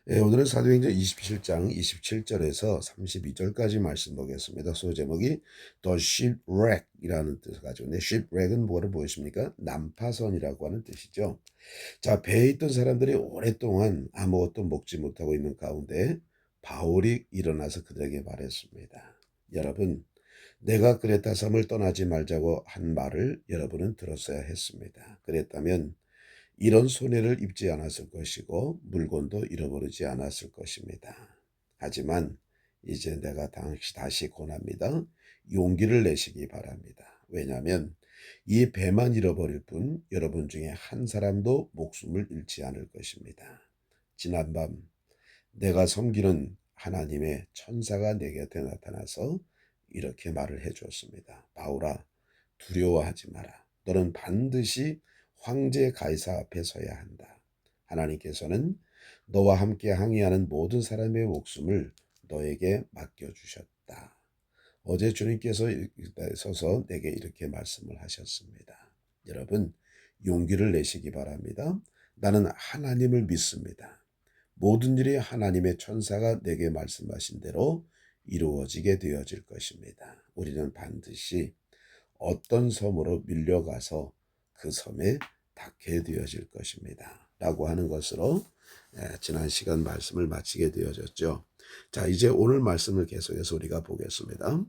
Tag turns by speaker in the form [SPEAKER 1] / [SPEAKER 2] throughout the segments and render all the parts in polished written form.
[SPEAKER 1] 예, 오늘은 사도행전 27장 27절에서 32절까지 말씀 보겠습니다. 소제목이 The Shipwreck이라는 뜻을 가지고 있는데 Shipwreck은 뭐를 보여줍니까? 난파선이라고 하는 뜻이죠. 자, 배에 있던 사람들이 오랫동안 아무것도 먹지 못하고 있는 가운데 바울이 일어나서 그들에게 말했습니다. 여러분, 내가 크레타 섬을 떠나지 말자고 한 말을 여러분은 들었어야 했습니다. 그랬다면 이런 손해를 입지 않았을 것이고 물건도 잃어버리지 않았을 것입니다. 하지만 이제 내가 다시 권합니다. 용기를 내시기 바랍니다. 왜냐하면 이 배만 잃어버릴 뿐 여러분 중에 한 사람도 목숨을 잃지 않을 것입니다. 지난밤 내가 섬기는 하나님의 천사가 내 곁에 나타나서 이렇게 말을 해주었습니다. 바울아, 두려워하지 마라. 너는 반드시 황제 가이사 앞에 서야 한다. 하나님께서는 너와 함께 항해하는 모든 사람의 목숨을 너에게 맡겨주셨다. 어제 주님께서 서서 내게 이렇게 말씀을 하셨습니다. 여러분, 용기를 내시기 바랍니다. 나는 하나님을 믿습니다. 모든 일이 하나님의 천사가 내게 말씀하신 대로 이루어지게 되어질 것입니다. 우리는 반드시 어떤 섬으로 밀려가서 그 섬에 닿게 되어질 것입니다. 라고 하는 것으로 지난 시간 말씀을 마치게 되어졌죠. 자, 이제 오늘 말씀을 계속해서 우리가 보겠습니다.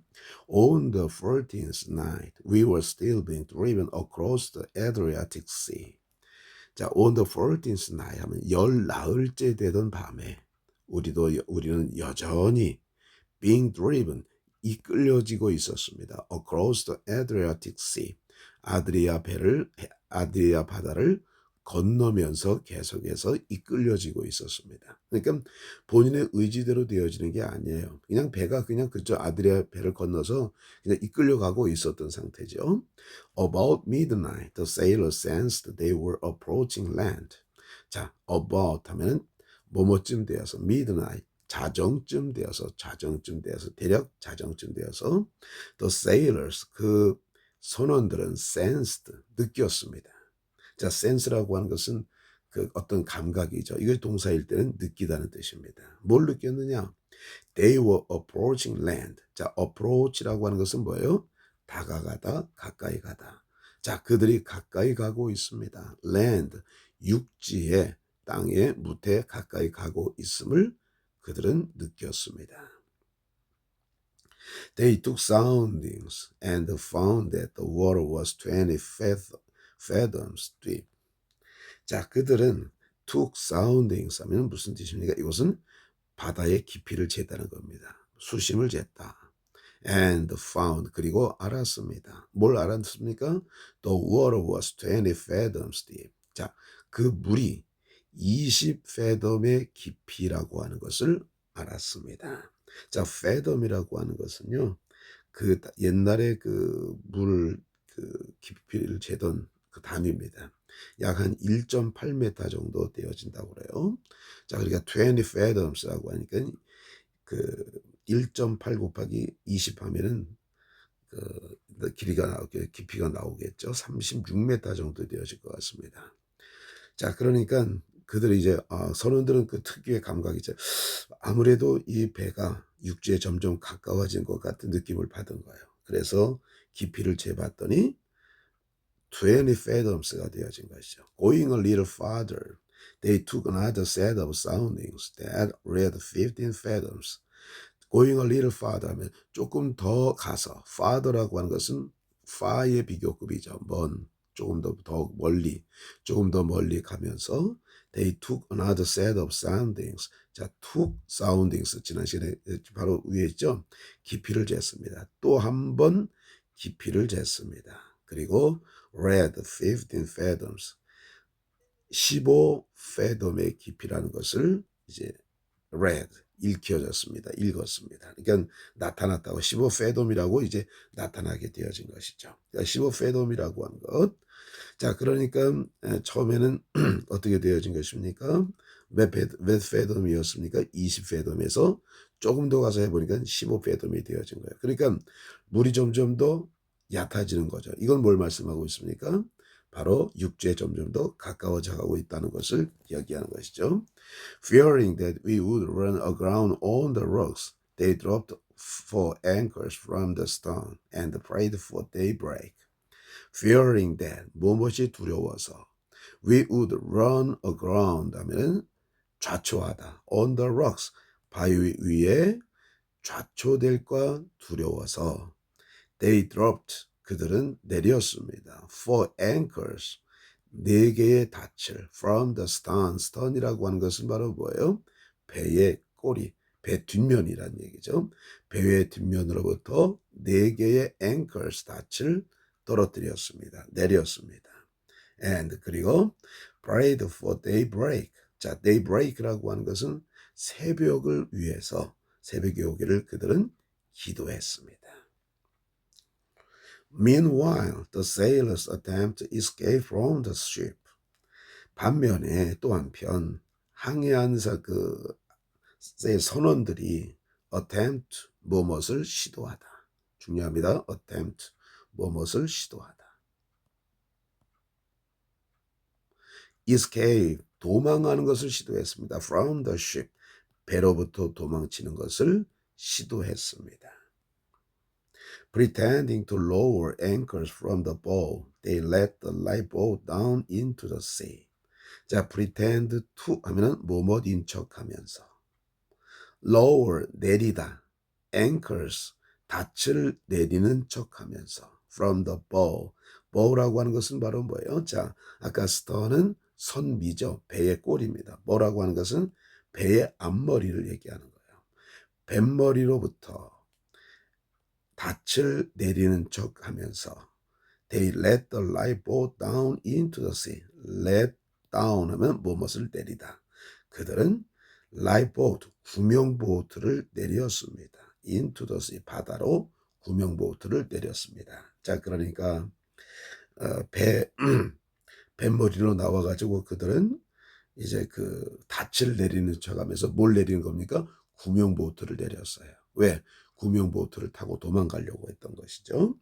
[SPEAKER 1] On the 14th night, we were still being driven across the Adriatic Sea. 자, on the 14th night 하면 열 나흘째 되던 밤에 우리는 여전히 being driven 이끌려지고 있었습니다. Across the Adriatic Sea. 아드리아 바다를 건너면서 계속해서 이끌려지고 있었습니다. 그러니까 본인의 의지대로 되어지는 게 아니에요. 그냥 배가 그냥 그쪽 아드리아 배를 건너서 그냥 이끌려가고 있었던 상태죠. About midnight, the sailors sensed they were approaching land. 자, about 하면 뭐뭐쯤 되어서 midnight. 자정쯤 되어서 대략 자정쯤 되어서 the sailors 그 선원들은 sensed 느꼈습니다. 자, sense라고 하는 것은 그 어떤 감각이죠. 이게 동사일 때는 느끼다는 뜻입니다. 뭘 느꼈느냐? They were approaching land. 자, approach라고 하는 것은 뭐예요? 다가가다, 가까이 가다. 자, 그들이 가까이 가고 있습니다. land, 육지에, 땅에, 무태 가까이 가고 있음을 그들은 느꼈습니다. They took soundings and found that the water was 20 fathoms deep. 자, 그들은 took soundings 하면 무슨 뜻입니까? 이것은 바다의 깊이를 쟀다는 겁니다. 수심을 쟀다. And found 그리고 알았습니다. 뭘 알았습니까? The water was 20 fathoms deep. 자, 그 물이 20 fathom의 깊이라고 하는 것을 알았습니다. 자, fathom이라고 하는 것은요, 그 옛날에 그 물 그 깊이를 재던 그 단위입니다. 약 한 1.8m 정도 되어진다고 그래요. 자, 그러니까 20 fathoms라고 하니까 그 1.8 곱하기 20 하면은 그 깊이가 나오겠죠. 36m 정도 되어질 것 같습니다. 자, 그러니까 그들이 이제 선원들은 그 특유의 감각이죠. 아무래도 이 배가 육지에 점점 가까워진 것 같은 느낌을 받은 거예요. 그래서 깊이를 재봤더니 20 fathoms가 되어진 것이죠. Going a little farther, they took another set of soundings that read 15 fathoms. Going a little farther 하면 조금 더 가서, farther라고 하는 것은 far의 비교급이죠. 조금 더 멀리, 조금 더 멀리 가면서 they took another set of soundings. 자, took soundings 지난 시간에 바로 위에 있죠. 깊이를 쟀습니다. 또 한 번 깊이를 쟀습니다. 그리고 read 15 fathoms. 15 fathom의 깊이라는 것을 이제 read 읽었습니다. 그러니까 나타났다고 15 fathom이라고 이제 나타나게 되어진 것이죠. 그러니까 15 fathom이라고 한 것. 자, 그러니까 처음에는 어떻게 되어진 것입니까? 몇 fathom이었습니까? 20 fathom에서 조금 더 가서 해보니까 15 fathom이 되어진 거예요. 그러니까 물이 점점 더 얕아지는 거죠. 이건 뭘 말씀하고 있습니까? 바로 육지에 점점 더 가까워져 가고 있다는 것을 이야기하는 것이죠. Fearing that we would run aground on the rocks, they dropped for anchors from the stone and prayed for daybreak. Fearing that 무엇이 두려워서 we would run aground 하면은 좌초하다 on the rocks 바위 위에 좌초될까 두려워서 they dropped 그들은 내렸습니다. For anchors 네 개의 닻을 from the stern stern이라고 하는 것은 바로 뭐예요? 배의 꼬리 배 뒷면이란 얘기죠. 배의 뒷면으로부터 네 개의 anchors 닻을 떨어뜨렸습니다. 내렸습니다. And 그리고 prayed for daybreak. 자, daybreak라고 하는 것은 새벽을 위해서 새벽이 오기를 그들은 기도했습니다. Meanwhile, the sailors attempt to escape from the ship. 반면에 또 한편 항해한 선원들이 attempt 무엇을 시도하다. 중요합니다. attempt 무엇을 시도하다. escape 도망하는 것을 시도했습니다. from the ship 배로부터 도망치는 것을 시도했습니다. Pretending to lower anchors from the bow, they let the lifeboat down into the sea. 자, pretend to 하면은 뭐뭐인 척하면서 lower 내리다, anchors 닻을 내리는 척하면서 from the bow, bow라고 하는 것은 바로 뭐예요? 자, 아까 stern은 선미죠. 배의 꼬리입니다. bow라고 하는 것은 배의 앞머리를 얘기하는 거예요. 뱃머리로부터 닻을 내리는 척하면서 they let the lifeboat down into the sea. let down 하면 무엇을 내리다. 그들은 lifeboat 구명보트를 내렸습니다. into the sea 바다로 구명보트를 내렸습니다. 자, 그러니까 뱃머리로 나와가지고 그들은 이제 닻을 내리는 척하면서 뭘 내리는 겁니까? 구명보트를 내렸어요. 왜? 구명보트를 타고 도망가려고 했던 것이죠.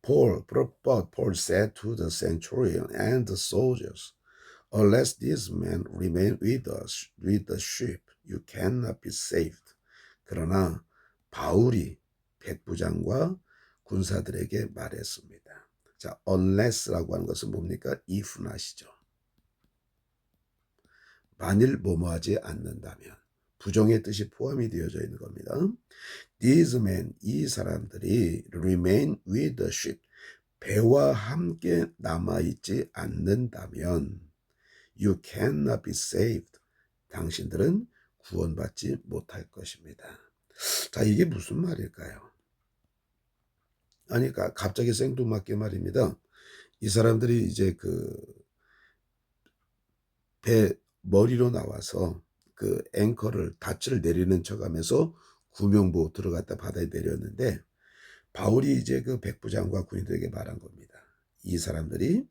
[SPEAKER 1] But Paul said to the centurion and the soldiers, unless these men remain with us, with the ship, you cannot be saved. 그러나 바울이 백부장과 군사들에게 말했습니다. 자, unless라고 하는 것은 뭡니까? if not이죠. 만일 뭐뭐하지 않는다면 부정의 뜻이 포함이 되어져 있는 겁니다. These men, 이 사람들이 remain with the ship, 배와 함께 남아있지 않는다면 you cannot be saved. 당신들은 구원받지 못할 것입니다. 자, 이게 무슨 말일까요? 아니, 갑자기 생뚱맞게 말입니다. 이 사람들이 이제 배 머리로 나와서 앵커를 닻을 내리는 척하면서 구명보트를 갖다 바다에 내렸는데 바울이 이제 백부장과 군인들에게 말한 겁니다. 이 사람들이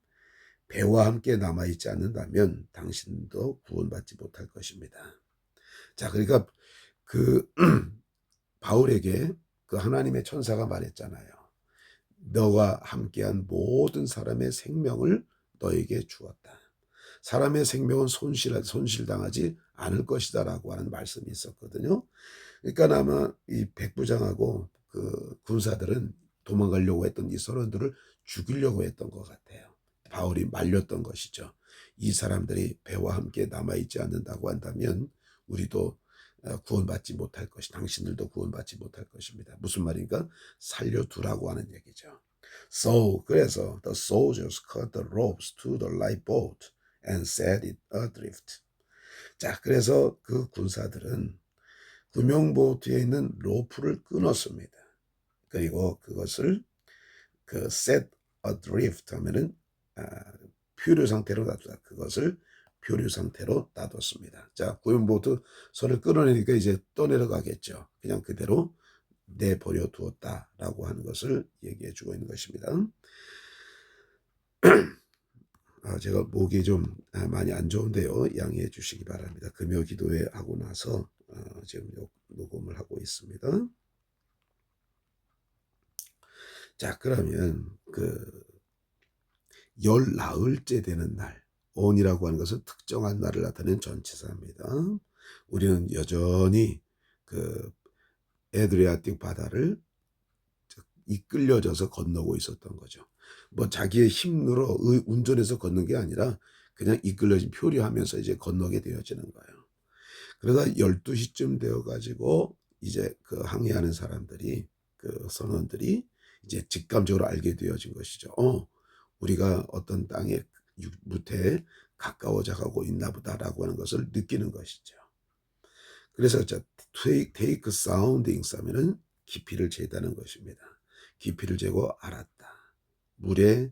[SPEAKER 1] 배와 함께 남아있지 않는다면 당신도 구원받지 못할 것입니다. 자, 그러니까 바울에게 하나님의 천사가 말했잖아요. 너와 함께한 모든 사람의 생명을 너에게 주었다. 사람의 생명은 손실당하지 않을 것이다 라고 하는 말씀이 있었거든요. 그러니까 아마 이 백부장하고 군사들은 도망가려고 했던 이 선원들을 죽이려고 했던 것 같아요. 바울이 말렸던 것이죠. 이 사람들이 배와 함께 남아있지 않는다고 한다면 우리도 구원받지 못할 것이, 당신들도 구원받지 못할 것입니다. 무슨 말인가? 살려두라고 하는 얘기죠. 그래서 the soldiers cut the ropes to the lifeboat and set it adrift. 자, 그래서 군사들은 구명보트에 있는 로프를 끊었습니다. 그리고 그것을 set adrift 하면은 표류 상태로 놔두다. 그것을 표류 상태로 놔뒀습니다. 자, 구명보트 선을 끊어내니까 이제 떠내려가겠죠. 그냥 그대로 내버려 두었다라고 하는 것을 얘기해 주고 있는 것입니다. 제가 목이 좀 많이 안 좋은데요. 양해해 주시기 바랍니다. 금요 기도회 하고 나서 지금 녹음을 하고 있습니다. 자, 그러면 열 나흘째 되는 날, on이라고 하는 것은 특정한 날을 나타내는 전치사입니다. 우리는 여전히 그 에드리아틱 바다를 이끌려져서 건너고 있었던 거죠. 뭐 자기의 힘으로 운전해서 걷는 게 아니라 그냥 이끌려진 표류하면서 이제 건너게 되어지는 거예요. 그러다 12시쯤 되어 가지고 이제 그 항해하는 사람들이, 그 선원들이 이제 직감적으로 알게 되어진 것이죠. 우리가 어떤 땅의 무태에 가까워져 가고 있나 보다라고 하는 것을 느끼는 것이죠. 그래서 take soundings 하면은 깊이를 재다는 것입니다. 깊이를 재고 알았다. 물의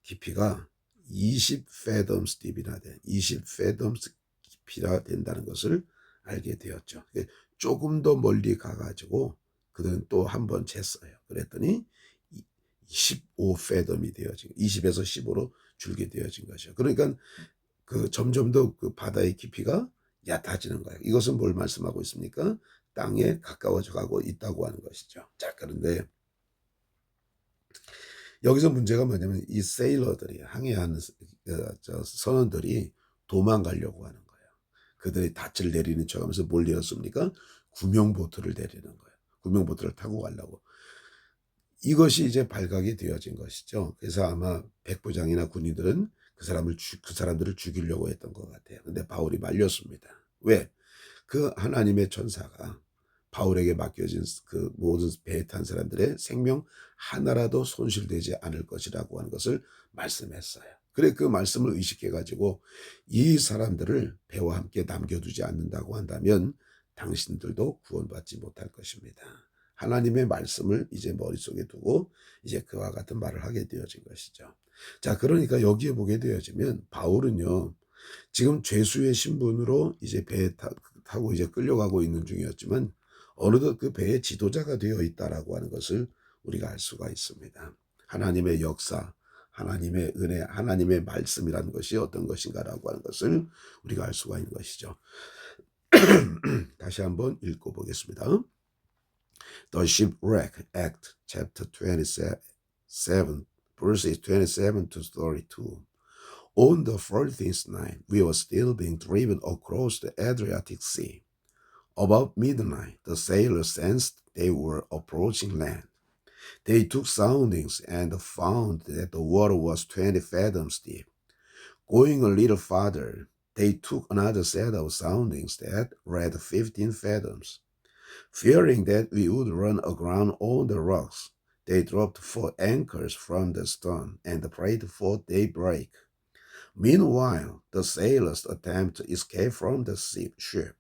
[SPEAKER 1] 깊이가 20 fathoms deep이나 돼. 20 fathoms 깊이라 된다는 것을 알게 되었죠. 조금 더 멀리 가가지고 그들은 또 한 번 쟀어요. 그랬더니 15 fathom이 되어진, 20에서 15로 줄게 되어진 것이죠. 그러니까 그 점점 더 그 바다의 깊이가 얕아지는 거예요. 이것은 뭘 말씀하고 있습니까? 땅에 가까워져 가고 있다고 하는 것이죠. 자, 그런데 여기서 문제가 뭐냐면 이 세일러들이, 항해하는 선원들이 도망가려고 하는 거예요. 그들이 닻을 내리는 척하면서 뭘 내렸습니까? 구명보트를 내리는 거예요. 구명보트를 타고 가려고. 이것이 이제 발각이 되어진 것이죠. 그래서 아마 백부장이나 군인들은 그 사람들을 죽이려고 했던 것 같아요. 근데 바울이 말렸습니다. 왜? 그 하나님의 천사가 바울에게 맡겨진 그 모든 배에 탄 사람들의 생명 하나라도 손실되지 않을 것이라고 하는 것을 말씀했어요. 그래, 그 말씀을 의식해 가지고 이 사람들을 배와 함께 남겨두지 않는다고 한다면 당신들도 구원받지 못할 것입니다. 하나님의 말씀을 이제 머릿속에 두고 이제 그와 같은 말을 하게 되어진 것이죠. 자, 그러니까 여기에 보게 되어지면 바울은요, 지금 죄수의 신분으로 이제 배에 타고 이제 끌려가고 있는 중이었지만 어느덧 그 배의 지도자가 되어 있다라고 하는 것을 우리가 알 수가 있습니다. 하나님의 역사, 하나님의 은혜, 하나님의 말씀이라는 것이 어떤 것인가라고 하는 것을 우리가 알 수가 있는 것이죠. 다시 한번 읽어보겠습니다. The Shipwreck Act, chapter 27, verses 27 to 32. On the 14th night, we were still being driven across the Adriatic Sea. About midnight, the sailors sensed they were approaching land. They took soundings and found that the water was 20 fathoms deep. Going a little farther, they took another set of soundings that read 15 fathoms. Fearing that we would run aground on the rocks, they dropped 4 anchors from the stern and prayed for daybreak. Meanwhile, the sailors attempted to escape from the ship.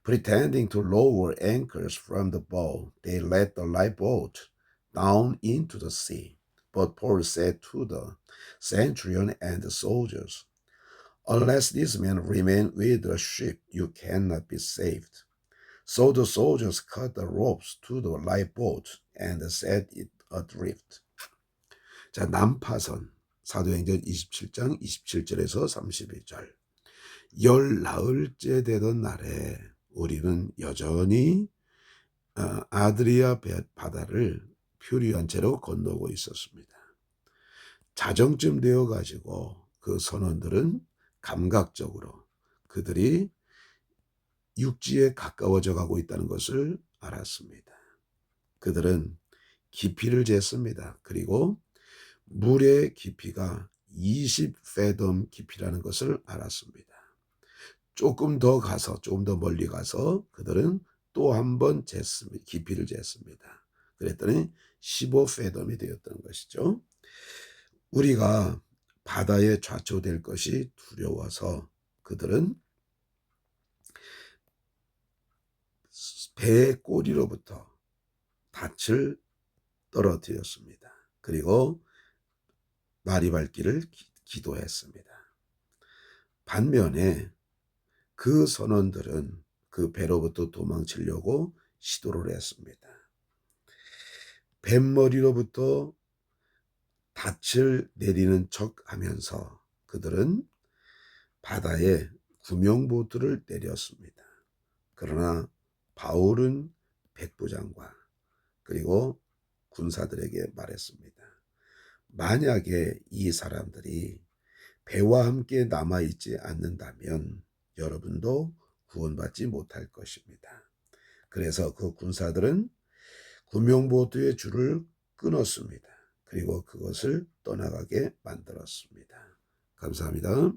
[SPEAKER 1] Pretending to lower anchors from the bow, they let the lifeboat down into the sea. But Paul said to the centurion and the soldiers, "Unless these men remain with the ship, you cannot be saved." So the soldiers cut the ropes to the lifeboat and set it adrift. 자, 난파선. 사도행전 27장 27절에서 32절. 열 나흘째 되던 날에 우리는 여전히 아드리아 바다를 표류한 채로 건너고 있었습니다. 자정쯤 되어 가지고 그 선원들은 감각적으로 그들이 육지에 가까워져 가고 있다는 것을 알았습니다. 그들은 깊이를 쟀습니다. 그리고 물의 깊이가 20 fathom 깊이라는 것을 알았습니다. 조금 더 멀리 가서 그들은 또 한 번 쟀습니다. 깊이를 쟀습니다. 그랬더니 15 fathom이 되었던 것이죠. 우리가 바다에 좌초될 것이 두려워서 그들은 배의 꼬리로부터 닻을 떨어뜨렸습니다. 그리고 나리밟기를 기도했습니다. 반면에 그 선원들은 그 배로부터 도망치려고 시도를 했습니다. 뱃머리로부터 닻을 내리는 척 하면서 그들은 바다에 구명보트를 내렸습니다. 그러나 바울은 백부장과 그리고 군사들에게 말했습니다. 만약에 이 사람들이 배와 함께 남아있지 않는다면 여러분도 구원받지 못할 것입니다. 그래서 그 군사들은 구명보트의 줄을 끊었습니다. 그리고 그것을 떠나가게 만들었습니다. 감사합니다.